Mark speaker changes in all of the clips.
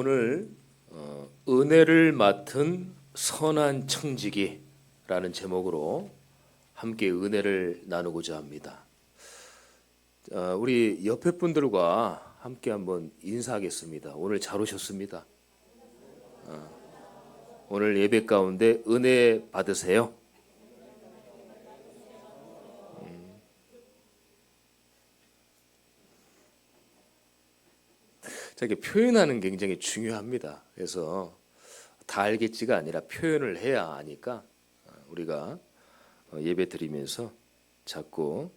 Speaker 1: 오늘 은혜를 맡은 선한 청지기라는 제목으로 함께 은혜를 나누고자 합니다. 우리 옆에 분들과 함께 한번 인사하겠습니다. 오늘 잘 오셨습니다. 오늘 예배 가운데 은혜 받으세요. 이렇게 표현하는 게 굉장히 중요합니다. 그래서 다 알겠지가 아니라 표현을 해야 아니까 우리가 예배 드리면서 자꾸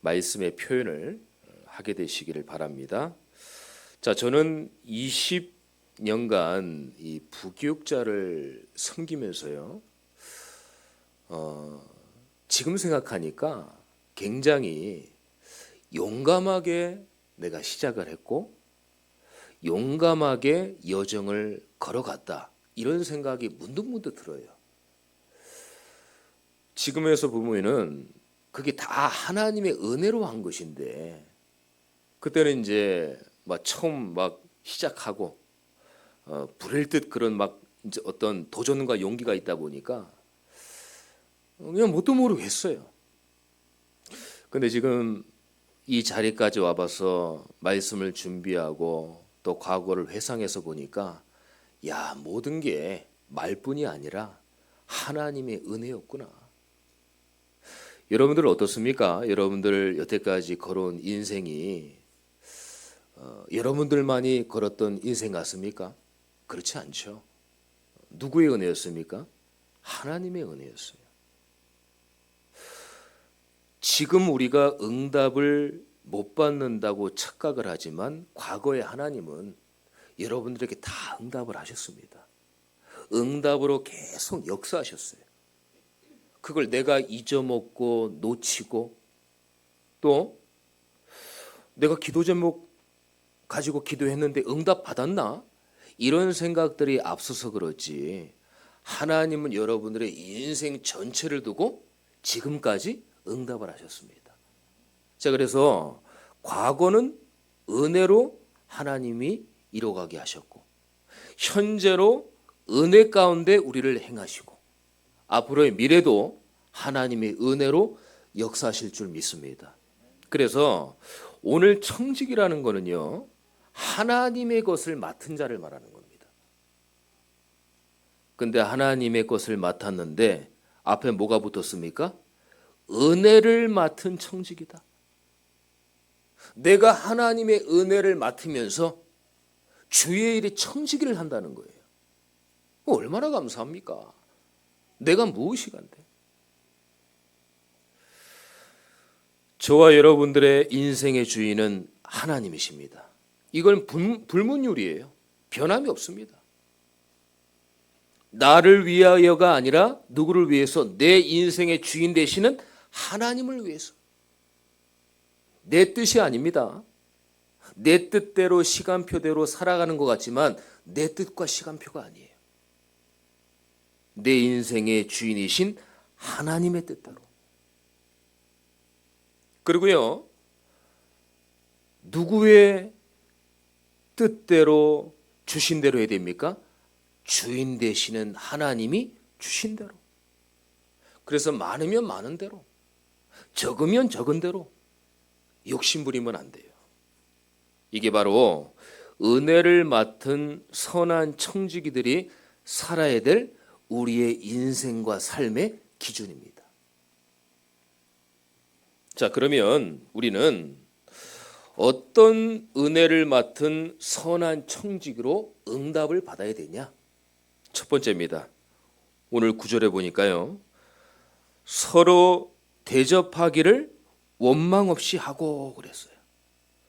Speaker 1: 말씀의 표현을 하게 되시기를 바랍니다. 자, 저는 20년간 이 부교육자를 섬기면서요. 지금 생각하니까 굉장히 용감하게 내가 시작을 했고 용감하게 여정을 걸어갔다. 이런 생각이 문득문득 들어요. 지금에서 보면은 그게 다 하나님의 은혜로 한 것인데 그때는 이제 처음 시작하고 불일 듯 그런 이제 어떤 도전과 용기가 있다 보니까 그냥 뭣도 모르고 했어요. 근데 지금 이 자리까지 와봐서 말씀을 준비하고 또 과거를 회상해서 보니까 모든 게 말뿐이 아니라 하나님의 은혜였구나. 여러분들 어떻습니까? 여러분들 여태까지 걸어온 인생이 여러분들만이 걸었던 인생 같습니까? 그렇지 않죠. 누구의 은혜였습니까? 하나님의 은혜였어요. 지금 우리가 응답을 못 받는다고 착각을 하지만 과거의 하나님은 여러분들에게 다 응답을 하셨습니다. 응답으로 계속 역사하셨어요. 그걸 내가 잊어먹고 놓치고 또 내가 기도 제목 가지고 기도했는데 응답 받았나? 이런 생각들이 앞서서 그렇지 하나님은 여러분들의 인생 전체를 두고 지금까지 응답을 하셨습니다. 자, 그래서 과거는 은혜로 하나님이 이뤄가게 하셨고 현재로 은혜 가운데 우리를 행하시고 앞으로의 미래도 하나님의 은혜로 역사하실 줄 믿습니다. 그래서 오늘 청직이라는 거는요 하나님의 것을 맡은 자를 말하는 겁니다. 근데 하나님의 것을 맡았는데 앞에 뭐가 붙었습니까? 은혜를 맡은 청직이다. 내가 하나님의 은혜를 맡으면서 주의 일에 청지기를 한다는 거예요. 얼마나 감사합니까? 내가 무엇이 간대? 저와 여러분들의 인생의 주인은 하나님이십니다. 이건 불문율이에요. 변함이 없습니다. 나를 위하여가 아니라 누구를 위해서? 내 인생의 주인 되시는 하나님을 위해서. 내 뜻이 아닙니다. 내 뜻대로 시간표대로 살아가는 것 같지만 내 뜻과 시간표가 아니에요. 내 인생의 주인이신 하나님의 뜻대로. 그리고요, 누구의 뜻대로 주신 대로 해야 됩니까? 주인 되시는 하나님이 주신 대로. 그래서 많으면 많은 대로, 적으면 적은 대로 욕심 부리면 안 돼요. 이게 바로 은혜를 맡은 선한 청지기들이 살아야 될 우리의 인생과 삶의 기준입니다. 자, 그러면 우리는 어떤 은혜를 맡은 선한 청지기로 응답을 받아야 되냐? 첫 번째입니다. 오늘 9절에 보니까요. 서로 대접하기를 원망 없이 하고 그랬어요.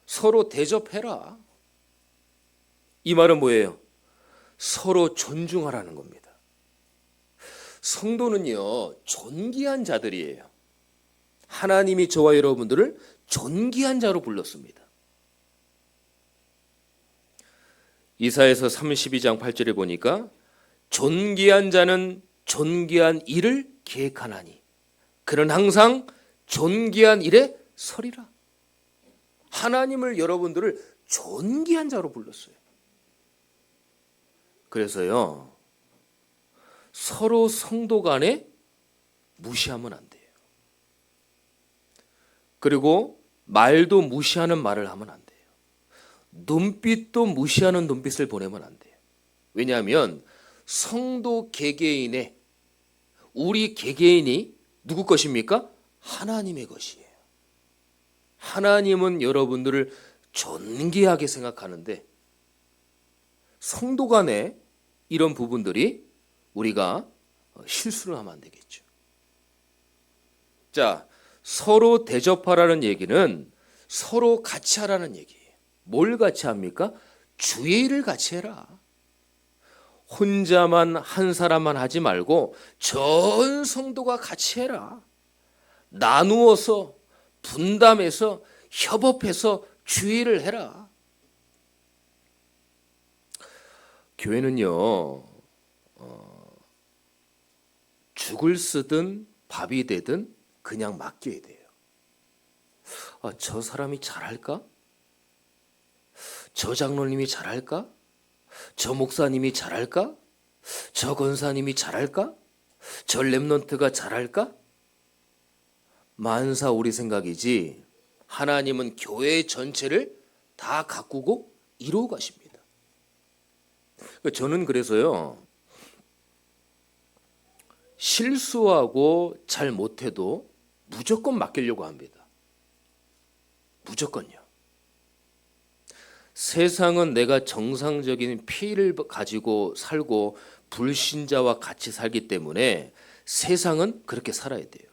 Speaker 1: 서로 대접해라. 이 말은 뭐예요? 서로 존중하라는 겁니다. 성도는요, 존귀한 자들이에요. 하나님이 저와 여러분들을 존귀한 자로 불렀습니다. 이사야서 32장 8절에 보니까 존귀한 자는 존귀한 일을 계획하나니 그는 항상 존귀한 일에 서리라. 하나님을 여러분들을 존귀한 자로 불렀어요. 그래서요, 서로 성도 간에 무시하면 안 돼요. 그리고 말도 무시하는 말을 하면 안 돼요. 눈빛도 무시하는 눈빛을 보내면 안 돼요. 왜냐하면 성도 개개인의, 우리 개개인이 누구 것입니까? 하나님의 것이에요. 하나님은 여러분들을 존귀하게 생각하는데 성도 간에 이런 부분들이 우리가 실수를 하면 안 되겠죠. 자, 서로 대접하라는 얘기는 서로 같이 하라는 얘기예요. 뭘 같이 합니까? 주의 일을 같이 해라. 혼자만 한 사람만 하지 말고 전 성도가 같이 해라. 나누어서 분담해서 협업해서 주의 일을 해라. 교회는요, 죽을 쓰든 밥이 되든 그냥 맡겨야 돼요. 저 사람이 잘할까? 저 장로님이 잘할까? 저 목사님이 잘할까? 저 권사님이 잘할까? 저 렘넌트가 잘할까? 만사 우리 생각이지 하나님은 교회 전체를 다 가꾸고 이루어 가십니다. 저는 그래서요, 실수하고 잘 못해도 무조건 맡기려고 합니다. 무조건요. 세상은 내가 정상적인 피를 가지고 살고 불신자와 같이 살기 때문에 세상은 그렇게 살아야 돼요.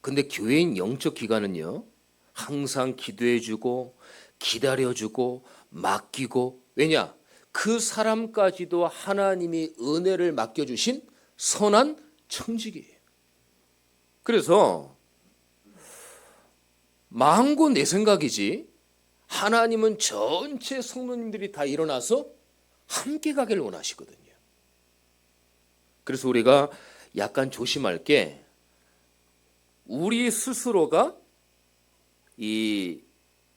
Speaker 1: 근데 교회인 영적 기관은요, 항상 기도해주고 기다려주고 맡기고, 왜냐? 그 사람까지도 하나님이 은혜를 맡겨주신 선한 청직이에요. 그래서 마음고 내 생각이지 하나님은 전체 성도님들이 다 일어나서 함께 가기를 원하시거든요. 그래서 우리가 약간 조심할 게, 우리 스스로가 이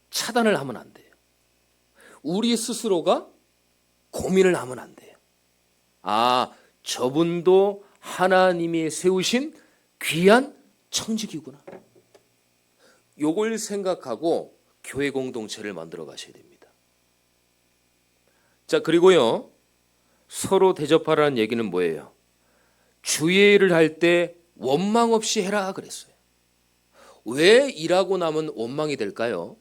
Speaker 1: 차단을 하면 안 돼요. 우리 스스로가 고민을 하면 안 돼요. 저분도 하나님이 세우신 귀한 청직이구나. 요걸 생각하고 교회 공동체를 만들어 가셔야 됩니다. 자, 그리고요, 서로 대접하라는 얘기는 뭐예요? 주의 일을 할 때 원망 없이 해라 그랬어요. 왜 일하고 나면 원망이 될까요?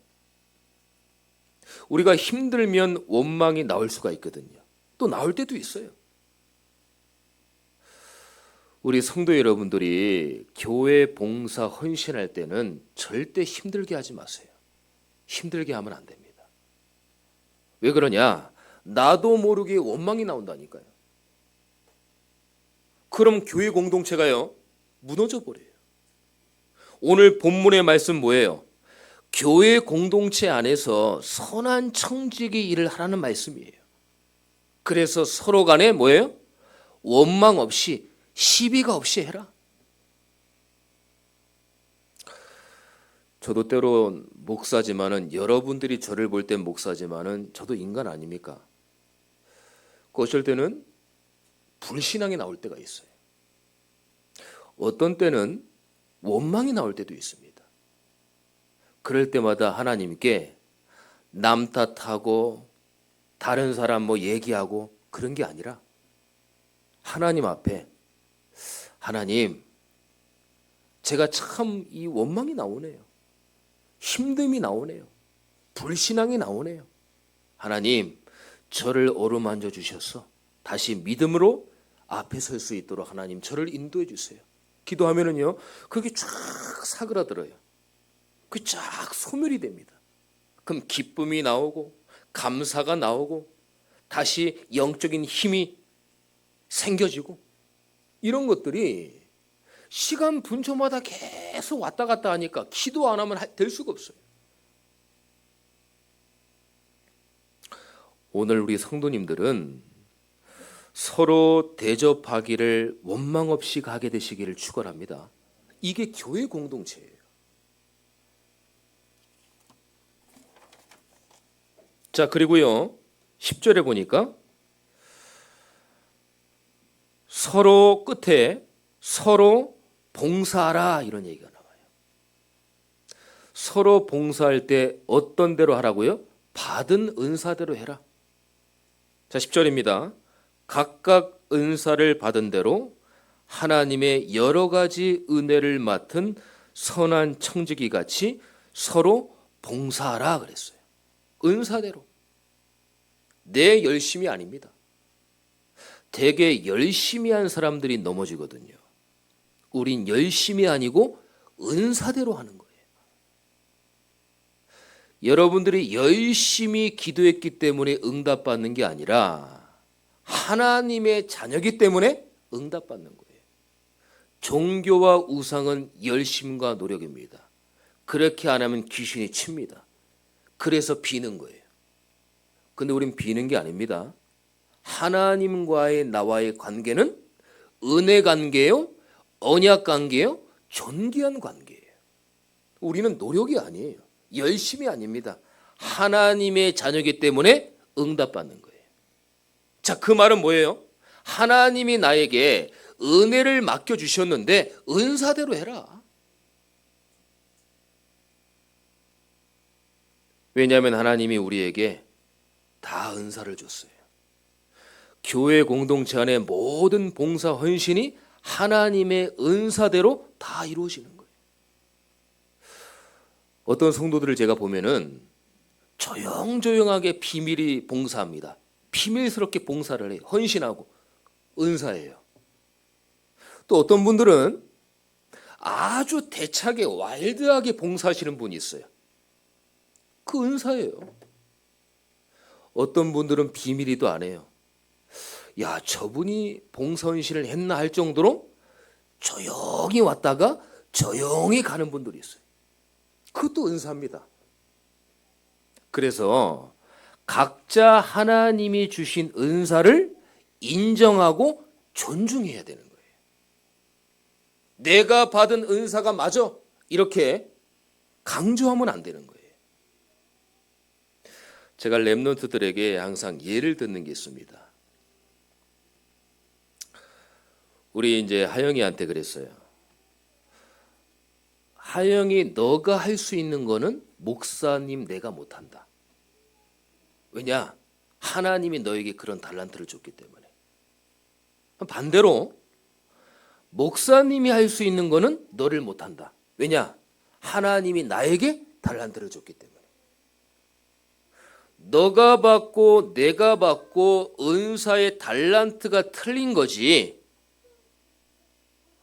Speaker 1: 우리가 힘들면 원망이 나올 수가 있거든요. 또 나올 때도 있어요. 우리 성도 여러분들이 교회 봉사 헌신할 때는 절대 힘들게 하지 마세요. 힘들게 하면 안 됩니다. 왜 그러냐? 나도 모르게 원망이 나온다니까요. 그럼 교회 공동체가요, 무너져 버려요. 오늘 본문의 말씀 뭐예요? 교회 공동체 안에서 선한 청지기 일을 하라는 말씀이에요. 그래서 서로 간에 뭐예요? 원망 없이, 시비가 없이 해라. 저도 때론 목사지만은, 여러분들이 저를 볼 땐 목사지만은 저도 인간 아닙니까? 어쩔 때는 불신앙이 나올 때가 있어요. 어떤 때는 원망이 나올 때도 있습니다. 그럴 때마다 하나님께 남 탓하고 다른 사람 얘기하고 그런 게 아니라 하나님 앞에, 하나님, 제가 참 이 원망이 나오네요. 힘듦이 나오네요. 불신앙이 나오네요. 하나님, 저를 어루만져 주셔서 다시 믿음으로 앞에 설 수 있도록 하나님 저를 인도해 주세요. 기도하면은요, 그게 쫙 사그라들어요. 그 쫙 소멸이 됩니다. 그럼 기쁨이 나오고 감사가 나오고 다시 영적인 힘이 생겨지고, 이런 것들이 시간 분초마다 계속 왔다 갔다 하니까 기도 안 하면 될 수가 없어요. 오늘 우리 성도님들은 서로 대접하기를 원망 없이 가게 되시기를 축원합니다. 이게 교회 공동체예요. 자, 그리고요, 10절에 보니까 서로 끝에 서로 봉사하라 이런 얘기가 나와요. 서로 봉사할 때 어떤 대로 하라고요? 받은 은사대로 해라. 자, 10절입니다. 각각 은사를 받은 대로 하나님의 여러 가지 은혜를 맡은 선한 청지기 같이 서로 봉사하라 그랬어요. 은사대로. 내 열심이 아닙니다. 되게 열심히 한 사람들이 넘어지거든요. 우린 열심이 아니고 은사대로 하는 거예요. 여러분들이 열심히 기도했기 때문에 응답받는 게 아니라 하나님의 자녀이기 때문에 응답받는 거예요. 종교와 우상은 열심과 노력입니다. 그렇게 안 하면 귀신이 칩니다. 그래서 비는 거예요. 근데 우린 비는 게 아닙니다. 하나님과의 나와의 관계는 은혜 관계예요, 언약 관계예요, 존귀한 관계예요. 우리는 노력이 아니에요. 열심이 아닙니다. 하나님의 자녀이기 때문에 응답받는 거예요. 자, 그 말은 뭐예요? 하나님이 나에게 은혜를 맡겨주셨는데 은사대로 해라. 왜냐하면 하나님이 우리에게 다 은사를 줬어요. 교회 공동체 안에 모든 봉사 헌신이 하나님의 은사대로 다 이루어지는 거예요. 어떤 성도들을 제가 보면은 조용조용하게 비밀히 봉사합니다. 비밀스럽게 봉사를 해요. 헌신하고 은사예요. 또 어떤 분들은 아주 대차게 와일드하게 봉사하시는 분이 있어요. 그 은사예요. 어떤 분들은 비밀이도 안 해요. 야, 저분이 봉사헌신을 했나 할 정도로 조용히 왔다가 조용히 가는 분들이 있어요. 그것도 은사입니다. 그래서 각자 하나님이 주신 은사를 인정하고 존중해야 되는 거예요. 내가 받은 은사가 맞아 이렇게 강조하면 안 되는 거예요. 제가 렘넌트들에게 항상 예를 듣는 게 있습니다. 우리 이제 하영이한테 그랬어요. 하영이 너가 할 수 있는 거는 목사님 내가 못한다. 왜냐? 하나님이 너에게 그런 달란트를 줬기 때문에. 반대로 목사님이 할 수 있는 거는 너를 못한다. 왜냐? 하나님이 나에게 달란트를 줬기 때문에. 너가 받고 내가 받고 은사의 달란트가 틀린 거지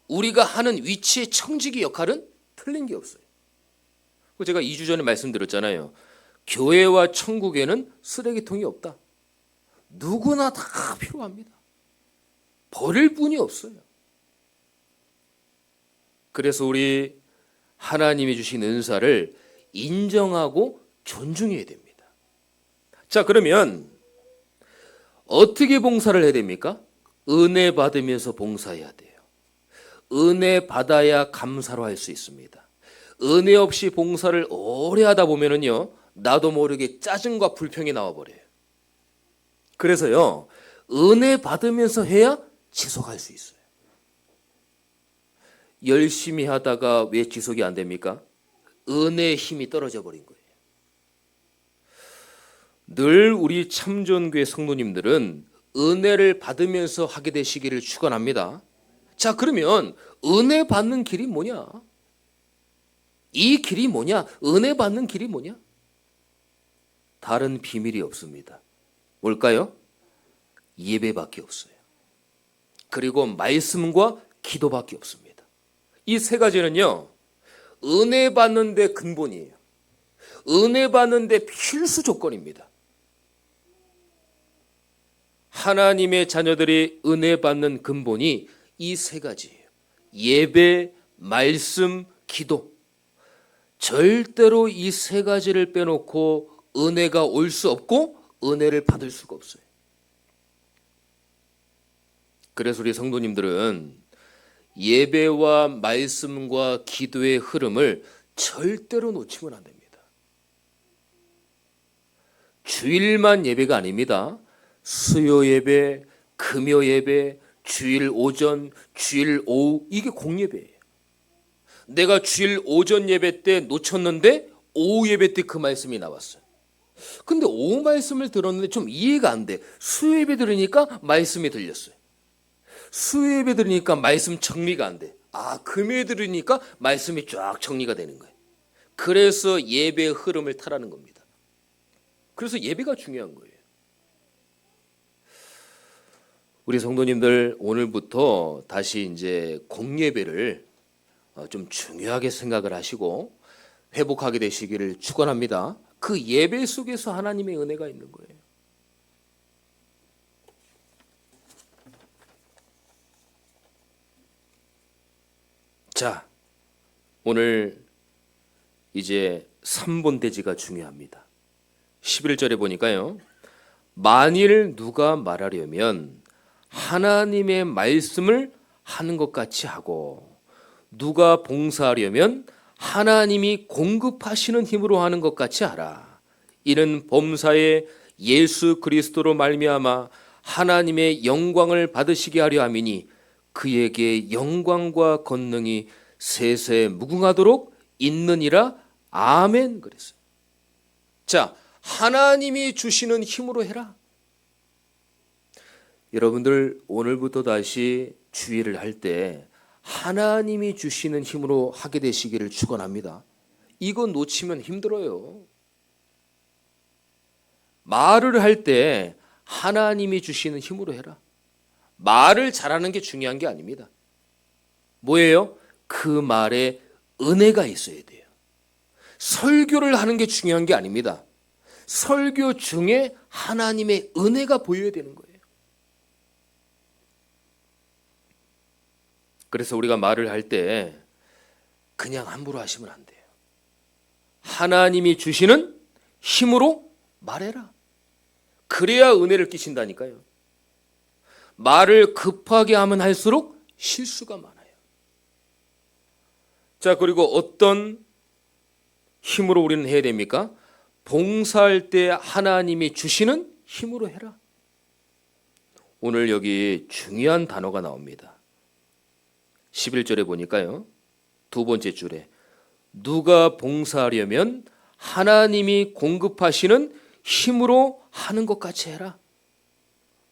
Speaker 1: 우리가 하는 위치의 청지기 역할은 틀린 게 없어요. 제가 2주 전에 말씀드렸잖아요. 교회와 천국에는 쓰레기통이 없다. 누구나 다 필요합니다. 버릴 분이 없어요. 그래서 우리 하나님이 주신 은사를 인정하고 존중해야 됩니다. 자, 그러면 어떻게 봉사를 해야 됩니까? 은혜 받으면서 봉사해야 돼요. 은혜 받아야 감사로 할 수 있습니다. 은혜 없이 봉사를 오래 하다 보면은요, 나도 모르게 짜증과 불평이 나와버려요. 그래서요, 은혜 받으면서 해야 지속할 수 있어요. 열심히 하다가 왜 지속이 안 됩니까? 은혜의 힘이 떨어져 버린 거예요. 늘 우리 참전교회 성도님들은 은혜를 받으면서 하게 되시기를 축원합니다. 자, 그러면 은혜 받는 길이 뭐냐? 이 길이 뭐냐? 은혜 받는 길이 뭐냐? 다른 비밀이 없습니다. 뭘까요? 예배밖에 없어요. 그리고 말씀과 기도밖에 없습니다. 이 세 가지는요, 은혜 받는 데 근본이에요. 은혜 받는 데 필수 조건입니다. 하나님의 자녀들이 은혜 받는 근본이 이 세 가지예요. 예배, 말씀, 기도. 절대로 이 세 가지를 빼놓고 은혜가 올 수 없고 은혜를 받을 수가 없어요. 그래서 우리 성도님들은 예배와 말씀과 기도의 흐름을 절대로 놓치면 안 됩니다. 주일만 예배가 아닙니다. 수요 예배, 금요 예배, 주일 오전, 주일 오후 이게 공예배예요. 내가 주일 오전 예배 때 놓쳤는데 오후 예배 때 그 말씀이 나왔어요. 근데 오후 말씀을 들었는데 좀 이해가 안 돼. 수요 예배 들으니까 말씀이 들렸어요. 수요 예배 들으니까 말씀 정리가 안 돼. 금요일 들으니까 말씀이 쫙 정리가 되는 거예요. 그래서 예배의 흐름을 타라는 겁니다. 그래서 예배가 중요한 거예요. 우리 성도님들 오늘부터 다시 이제 공예배를 좀 중요하게 생각을 하시고 회복하게 되시기를 축원합니다. 그 예배 속에서 하나님의 은혜가 있는 거예요. 자, 오늘 이제 3본 대지가 중요합니다. 11절에 보니까요. 만일 누가 말하려면 하나님의 말씀을 하는 것 같이 하고 누가 봉사하려면 하나님이 공급하시는 힘으로 하는 것 같이 하라. 이는 범사에 예수 그리스도로 말미암아 하나님의 영광을 받으시게 하려 함이니 그에게 영광과 권능이 세세 무궁하도록 있느니라. 아멘. 그랬어요. 자, 하나님이 주시는 힘으로 해라. 여러분들 오늘부터 다시 주일을 할 때 하나님이 주시는 힘으로 하게 되시기를 축원합니다. 이거 놓치면 힘들어요. 말을 할 때 하나님이 주시는 힘으로 해라. 말을 잘하는 게 중요한 게 아닙니다. 뭐예요? 그 말에 은혜가 있어야 돼요. 설교를 하는 게 중요한 게 아닙니다. 설교 중에 하나님의 은혜가 보여야 되는 거예요. 그래서 우리가 말을 할 때 그냥 함부로 하시면 안 돼요. 하나님이 주시는 힘으로 말해라. 그래야 은혜를 끼친다니까요. 말을 급하게 하면 할수록 실수가 많아요. 자, 그리고 어떤 힘으로 우리는 해야 됩니까? 봉사할 때 하나님이 주시는 힘으로 해라. 오늘 여기 중요한 단어가 나옵니다. 11절에 보니까요. 두 번째 줄에 누가 봉사하려면 하나님이 공급하시는 힘으로 하는 것 같이 해라.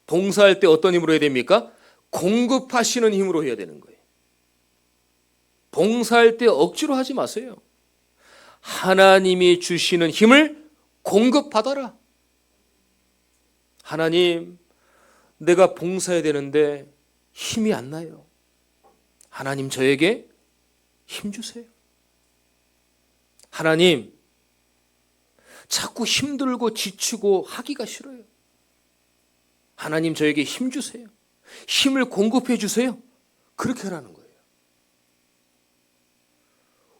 Speaker 1: 봉사할 때 어떤 힘으로 해야 됩니까? 공급하시는 힘으로 해야 되는 거예요. 봉사할 때 억지로 하지 마세요. 하나님이 주시는 힘을 공급받아라. 하나님, 내가 봉사해야 되는데 힘이 안 나요. 하나님, 저에게 힘 주세요. 하나님, 자꾸 힘들고 지치고 하기가 싫어요. 하나님, 저에게 힘 주세요. 힘을 공급해 주세요. 그렇게 하라는 거예요.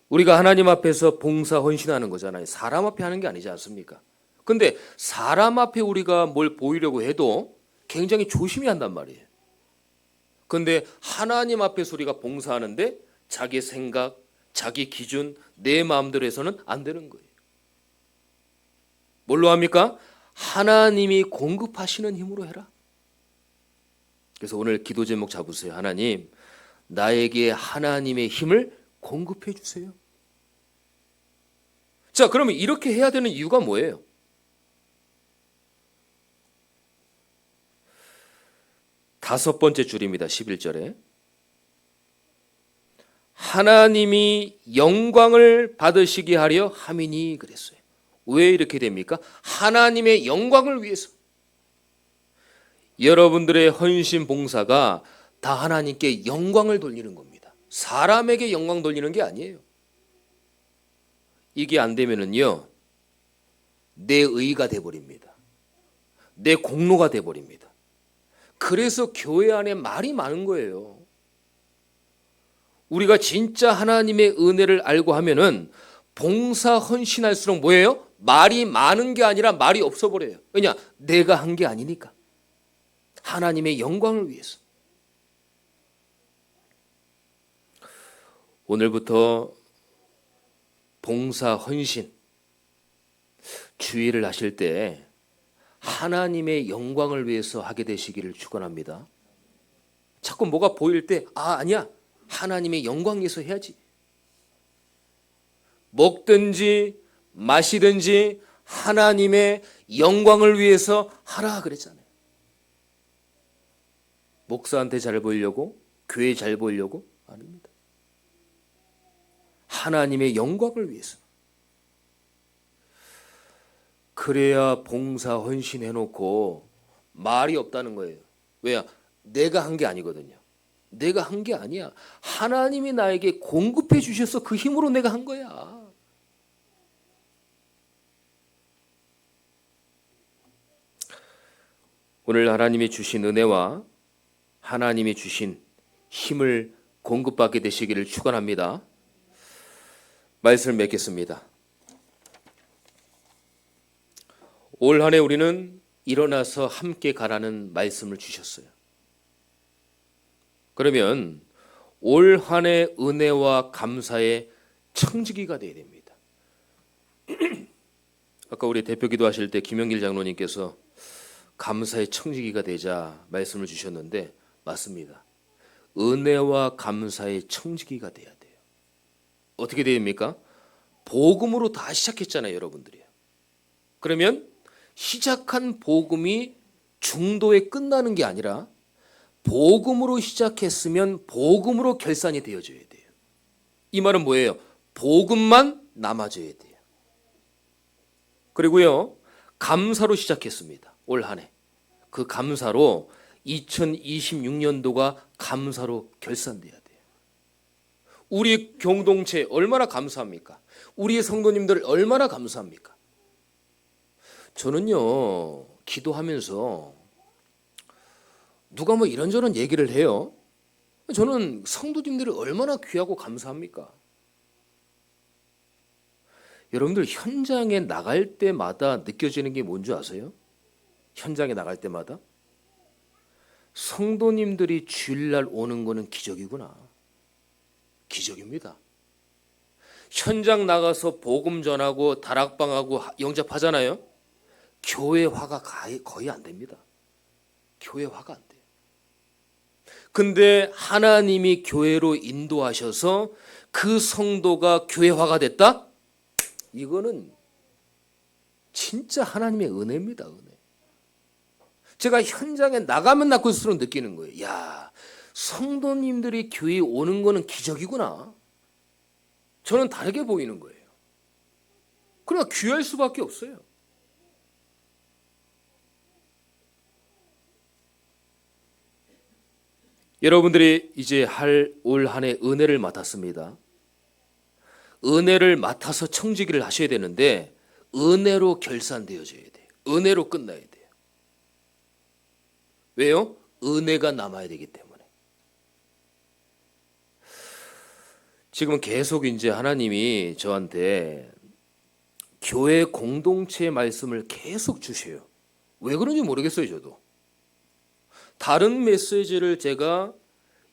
Speaker 1: 우리가 하나님 앞에서 봉사 헌신하는 거잖아요. 사람 앞에 하는 게 아니지 않습니까? 근데 사람 앞에 우리가 뭘 보이려고 해도 굉장히 조심히 한단 말이에요. 근데 하나님 앞에서 우리가 봉사하는데 자기 생각, 자기 기준, 내 마음대로 해서는 안 되는 거예요. 뭘로 합니까? 하나님이 공급하시는 힘으로 해라. 그래서 오늘 기도 제목 잡으세요. 하나님, 나에게 하나님의 힘을 공급해 주세요. 자, 그러면 이렇게 해야 되는 이유가 뭐예요? 다섯 번째 줄입니다. 11절에 하나님이 영광을 받으시게 하려 함이니 그랬어요. 왜 이렇게 됩니까? 하나님의 영광을 위해서. 여러분들의 헌신 봉사가 다 하나님께 영광을 돌리는 겁니다. 사람에게 영광 돌리는 게 아니에요. 이게 안 되면은요, 내 의가 돼버립니다. 내 공로가 돼버립니다. 그래서 교회 안에 말이 많은 거예요. 우리가 진짜 하나님의 은혜를 알고 하면은 봉사 헌신할수록 뭐예요? 말이 많은 게 아니라 말이 없어 버려요. 왜냐? 내가 한 게 아니니까. 하나님의 영광을 위해서. 오늘부터 봉사 헌신 주의를 하실 때 하나님의 영광을 위해서 하게 되시기를 축원합니다. 자꾸 뭐가 보일 때 아니야. 하나님의 영광 위해서 해야지. 먹든지 마시든지 하나님의 영광을 위해서 하라 그랬잖아요. 목사한테 잘 보이려고, 교회 잘 보이려고? 아닙니다. 하나님의 영광을 위해서. 그래야 봉사 헌신해놓고 말이 없다는 거예요. 왜야? 내가 한 게 아니거든요. 내가 한 게 아니야. 하나님이 나에게 공급해 주셔서 그 힘으로 내가 한 거야. 오늘 하나님이 주신 은혜와 하나님이 주신 힘을 공급받게 되시기를 축원합니다. 말씀을 맺겠습니다. 올 한 해 우리는 일어나서 함께 가라는 말씀을 주셨어요. 그러면 올 한 해 은혜와 감사의 청지기가 되어야 됩니다. 아까 우리 대표 기도하실 때 김영길 장로님께서 감사의 청지기가 되자 말씀을 주셨는데 맞습니다. 은혜와 감사의 청지기가 돼야 돼요. 어떻게 됩니까? 복음으로 다 시작했잖아요, 여러분들이. 그러면 시작한 복음이 중도에 끝나는 게 아니라 복음으로 시작했으면 복음으로 결산이 되어져야 돼요. 이 말은 뭐예요? 복음만 남아져야 돼요. 그리고요, 감사로 시작했습니다. 올 한 해. 그 감사로 2026년도가 감사로 결산돼야 돼요. 우리 공동체 얼마나 감사합니까? 우리의 성도님들 얼마나 감사합니까? 저는요, 기도하면서 누가 뭐 이런저런 얘기를 해요. 저는 성도님들이 얼마나 귀하고 감사합니까? 여러분들 현장에 나갈 때마다 느껴지는 게 뭔지 아세요? 현장에 나갈 때마다 성도님들이 주일날 오는 거는 기적이구나. 기적입니다. 현장 나가서 복음 전하고 다락방하고 영접하잖아요. 교회화가 거의 안 됩니다. 교회화가 안 돼요. 근데 하나님이 교회로 인도하셔서 그 성도가 교회화가 됐다? 이거는 진짜 하나님의 은혜입니다. 은혜. 제가 현장에 나가면 나갈수록 느끼는 거예요. 야, 성도님들이 교회에 오는 거는 기적이구나. 저는 다르게 보이는 거예요. 그러나 귀할 수밖에 없어요. 여러분들이 이제 올 한 해 은혜를 맡았습니다. 은혜를 맡아서 청지기를 하셔야 되는데 은혜로 결산되어져야 돼요. 은혜로 끝나야 돼요. 왜요? 은혜가 남아야 되기 때문에. 지금 계속 이제 하나님이 저한테 교회 공동체의 말씀을 계속 주셔요. 왜 그런지 모르겠어요, 저도. 다른 메시지를 제가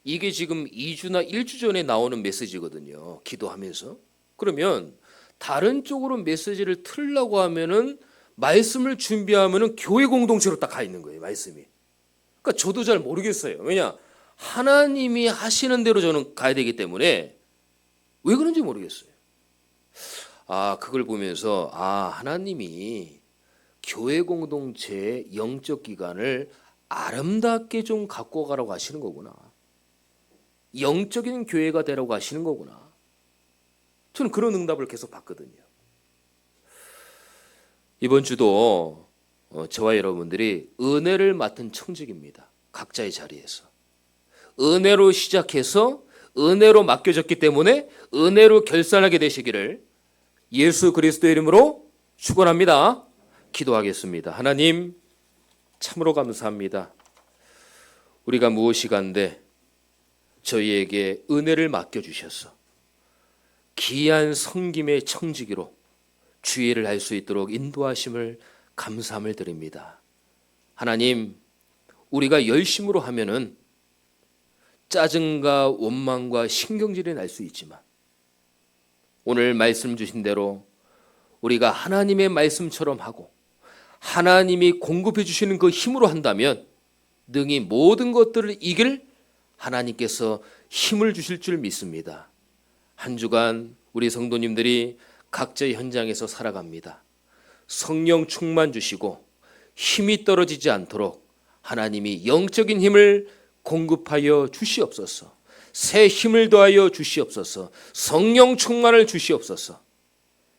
Speaker 1: 이게 지금 2주나 1주 전에 나오는 메시지거든요. 기도하면서. 그러면 다른 쪽으로 메시지를 틀려고 하면은 말씀을 준비하면은 교회 공동체로 딱 가 있는 거예요, 말씀이. 그러니까 저도 잘 모르겠어요. 왜냐? 하나님이 하시는 대로 저는 가야 되기 때문에 왜 그런지 모르겠어요. 그걸 보면서 하나님이 교회 공동체의 영적 기관을 아름답게 좀 갖고 가라고 하시는 거구나. 영적인 교회가 되라고 하시는 거구나. 저는 그런 응답을 계속 받거든요. 이번 주도 저와 여러분들이 은혜를 맡은 청직입니다. 각자의 자리에서. 은혜로 시작해서 은혜로 맡겨졌기 때문에 은혜로 결산하게 되시기를 예수 그리스도의 이름으로 축원합니다. 기도하겠습니다. 하나님 참으로 감사합니다. 우리가 무엇이간데 저희에게 은혜를 맡겨주셔서 귀한 섬김의 청지기로 주의를 할 수 있도록 인도하심을 감사함을 드립니다. 하나님, 우리가 열심으로 하면은 짜증과 원망과 신경질이 날 수 있지만 오늘 말씀 주신 대로 우리가 하나님의 말씀처럼 하고 하나님이 공급해 주시는 그 힘으로 한다면 능히 모든 것들을 이길 하나님께서 힘을 주실 줄 믿습니다. 한 주간 우리 성도님들이 각자의 현장에서 살아갑니다. 성령 충만 주시고 힘이 떨어지지 않도록 하나님이 영적인 힘을 공급하여 주시옵소서. 새 힘을 더하여 주시옵소서. 성령 충만을 주시옵소서.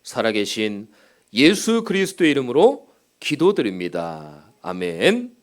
Speaker 1: 살아계신 예수 그리스도의 이름으로 기도드립니다. 아멘.